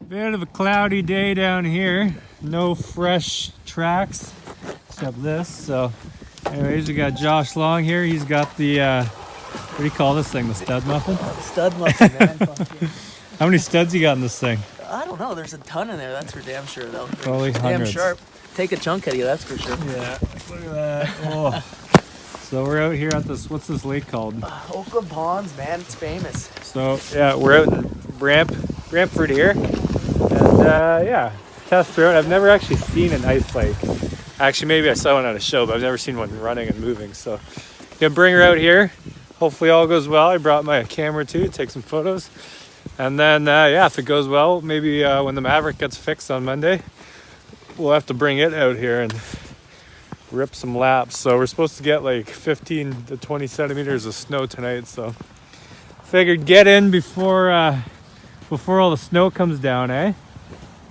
Bit of a cloudy day down here. No fresh tracks except this. So anyways, we got Josh Long here. He's got the what do you call this thing? The stud muffin? Stud muffin, man. How many studs you got in this thing? I don't know. There's a ton in there. That's for damn sure, though. Probably hundreds. Damn sharp. Take a chunk out of you, that's for sure. Yeah, look at that. Oh. So we're out here at this, what's this lake called? Oakland Ponds, man. It's famous. So yeah, we're out in Brantford here. And yeah, test route. I've never actually seen an ice lake. Actually, maybe I saw one at a show, but I've never seen one running and moving. So gonna bring her out here. Hopefully all goes well. I brought my camera too, take some photos. And then yeah, if it goes well, maybe when the Maverick gets fixed on Monday, we'll have to bring it out here and rip some laps. So we're supposed to get like 15 to 20 centimeters of snow tonight. So figured get in before all the snow comes down, eh?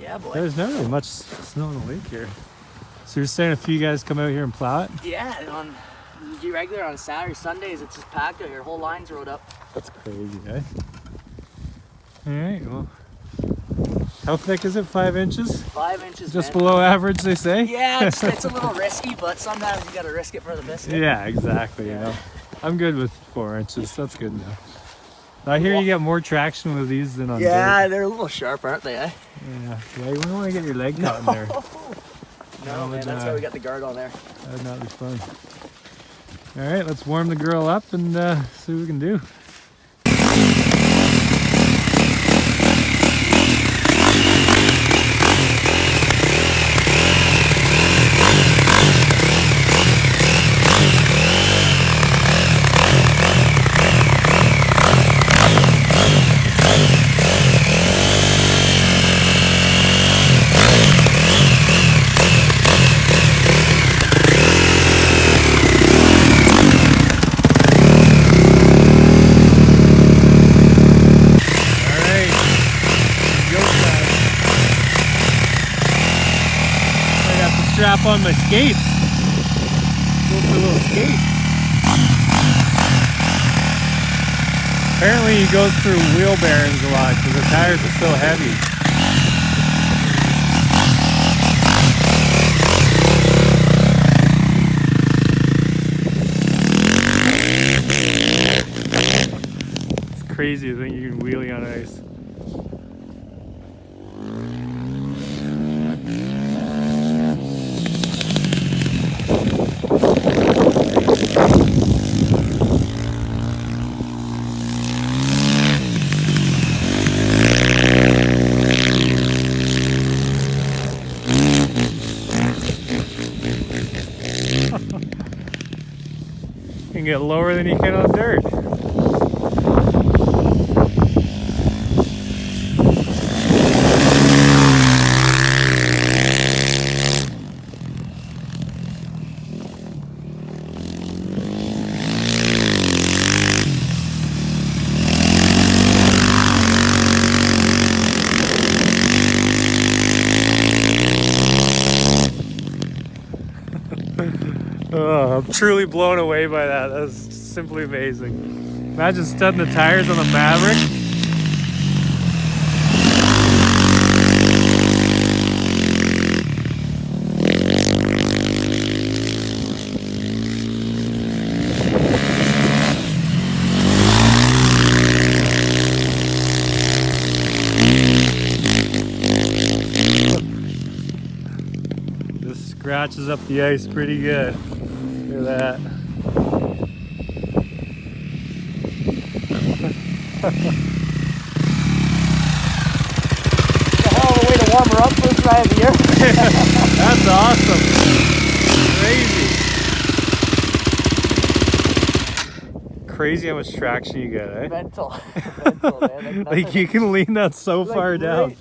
Yeah, boy. There's not really much snow in the lake here. So you're saying if you guys come out here and plow it? Yeah, on regular on Saturday, Sundays, it's just packed out here. Whole lines rode up. That's crazy, eh? All right, well. How thick is it? 5 inches? 5 inches, Just man. below average, they say? Yeah, it's a little risky, but sometimes you gotta risk it for the biscuit. Yeah, exactly, you know. I'm good with 4 inches. That's good enough. I hear you get more traction with these than on dirt. They're a little sharp, aren't they, eh? Yeah, you don't want to get your leg caught in there. No, man, that's why we got the guard on there. That'd not be fun. All right, let's warm the girl up and see what we can do. Strap on my skates. Go for a little skate. Apparently he goes through wheel bearings a lot because the tires are so heavy. It's crazy to think you can wheelie on ice. You can get lower than you can on dirt. Oh, I'm truly blown away by that. That's simply amazing. Imagine studding the tires on the Maverick. This scratches up the ice pretty good. Look at that. It's a hell of a way to warm her up first try of the year. That's awesome. Crazy. Crazy how much traction you get, eh? Mental. Mental, man. Like you can lean that so like far down.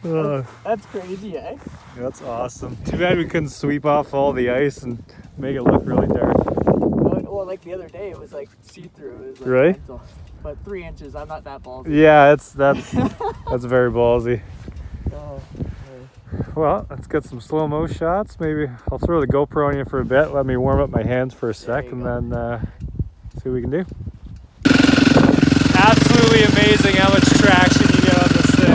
That's crazy, eh? That's awesome. Too bad we couldn't sweep off all the ice and make it look really dark. Well, like the other day, it was like see-through. It was like Right? mental. But 3 inches, I'm not that ballsy. Yeah, that's very ballsy. Oh, Well, let's get some slow-mo shots. Maybe I'll throw the GoPro on you for a bit. Let me warm up my hands for a sec and then see what we can do. Absolutely amazing how much traction you get on this thing.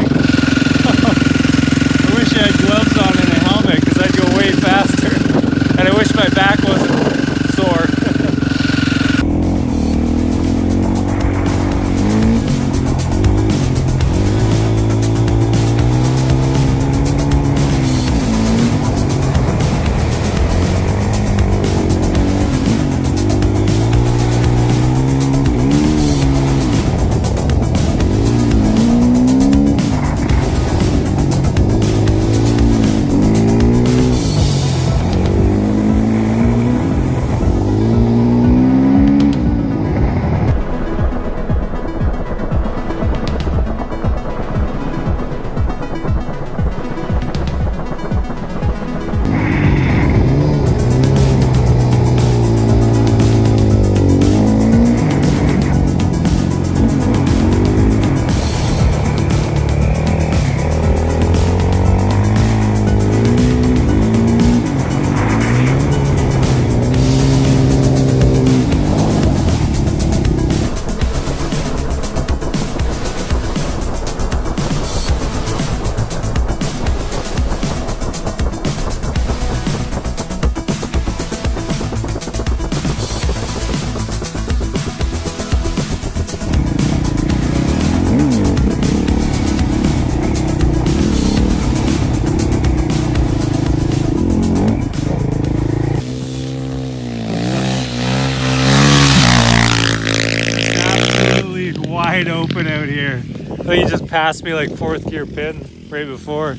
wide open out here. I think he just passed me like fourth gear pin right before.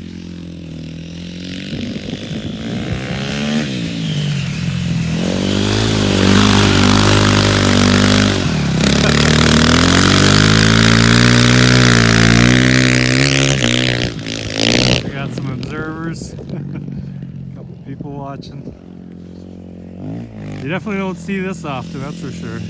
We got some observers, a couple people watching. You definitely don't see this often, that's for sure.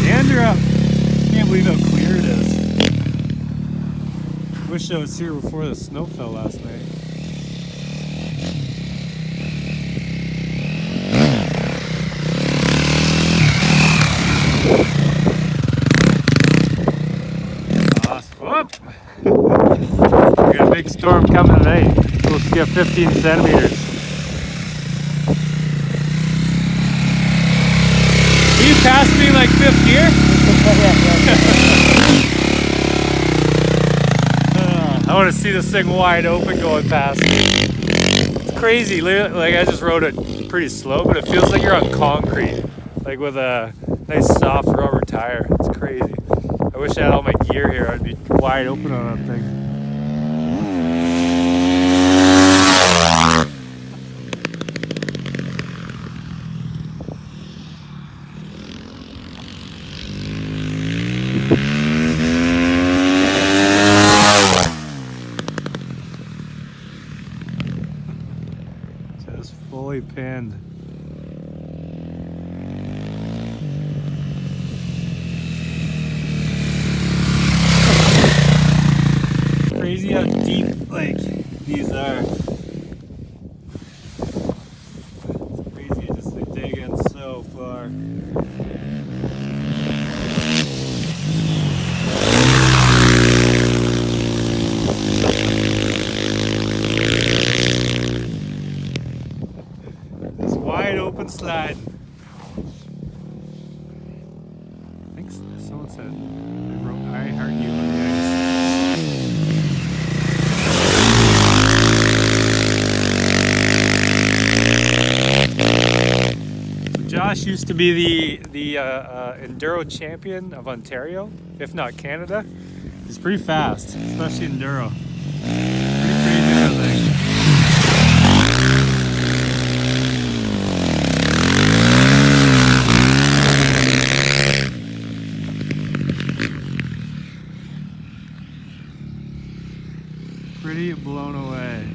Gander up! Can't believe how clear it is. Wish I was here before the snow fell last night. Awesome. We got a big storm coming tonight. Supposed to get 15 centimeters. You passed me like fifth gear? I want to see this thing wide open going past me. It's crazy. Like I just rode it pretty slow, but it feels like you're on concrete, like with a nice soft rubber tire. It's crazy. I wish I had all my gear here. I'd be wide open on that thing. Just fully pinned. Crazy how deep like these are. It's crazy just to dig in so far. This wide open slide. I think someone said they wrote I heart you on the ice. Josh used to be the enduro champion of Ontario, if not Canada. He's pretty fast, especially enduro. Pretty crazy, I think. Pretty blown away.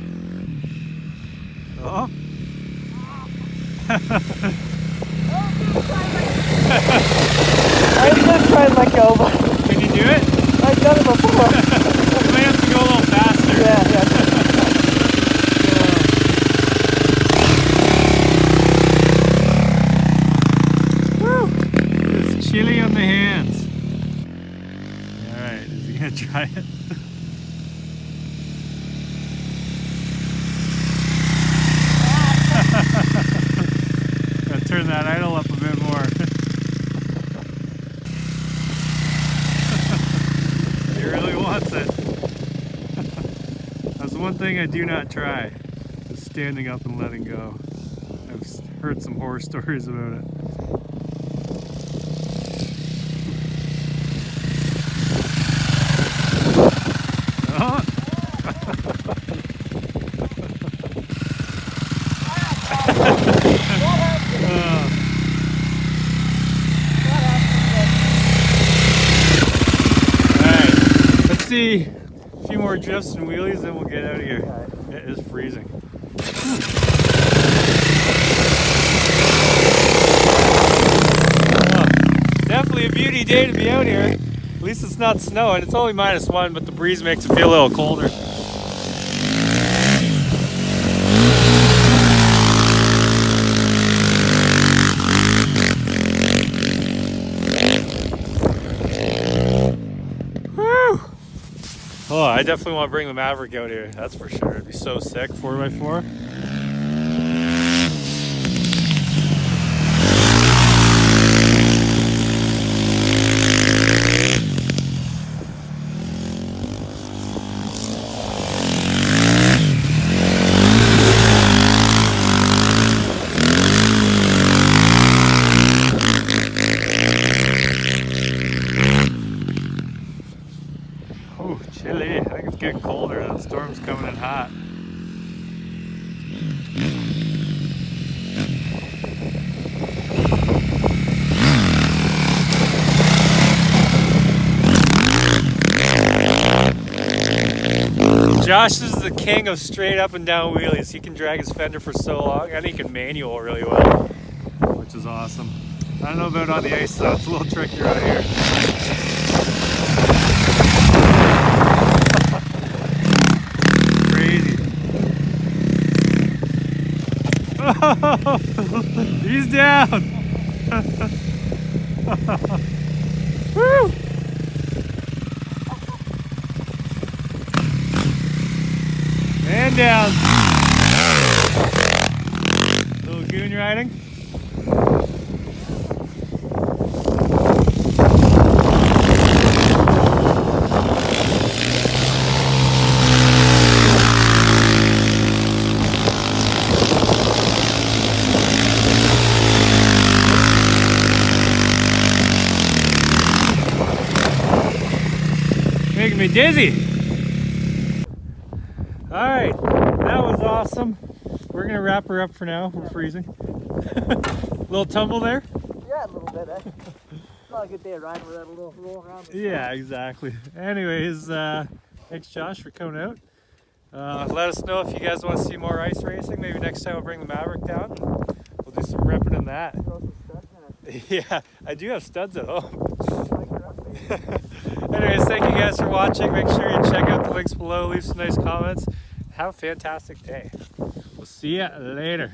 Oh. I was gonna try and let go, but Can you do it? I've done it before. You might have to go a little faster. Yeah. Woo! It's chilly on the hands. Alright, is he gonna try it? Gotta turn that idle up a bit more. He really wants it. That's one thing I do not try, is standing up and letting go. I've heard some horror stories about it. Oh. Alright, let's see a few more drifts and wheelies, then we'll get out of here. It is freezing. Oh, definitely a beauty day to be out here. At least it's not snowing. It's only -1, but the breeze makes it feel a little colder. Oh, I definitely want to bring the Maverick out here, that's for sure. It'd be so sick, 4x4. getting colder. That storm's coming in hot. Josh is the king of straight up and down wheelies. He can drag his fender for so long, and he can manual really well, which is awesome. I don't know about on the ice though, it's a little trickier out here. Crazy. Oh, he's down. Woo! And down. Little goon riding. Making me dizzy. All right, that was awesome. We're gonna wrap her up for now. We're freezing. Little tumble there? Yeah, a little bit, eh? It's not a good day of riding without a little roll around. Yeah, exactly. Anyways, thanks Josh for coming out. Let us know if you guys want to see more ice racing. Maybe next time we'll bring the Maverick down. We'll do some ripping in that. Throw some studs in it. Yeah, I do have studs at home. Anyways, thank you guys for watching. Make sure you check out the links below, leave some nice comments. Have a fantastic day. We'll see ya later.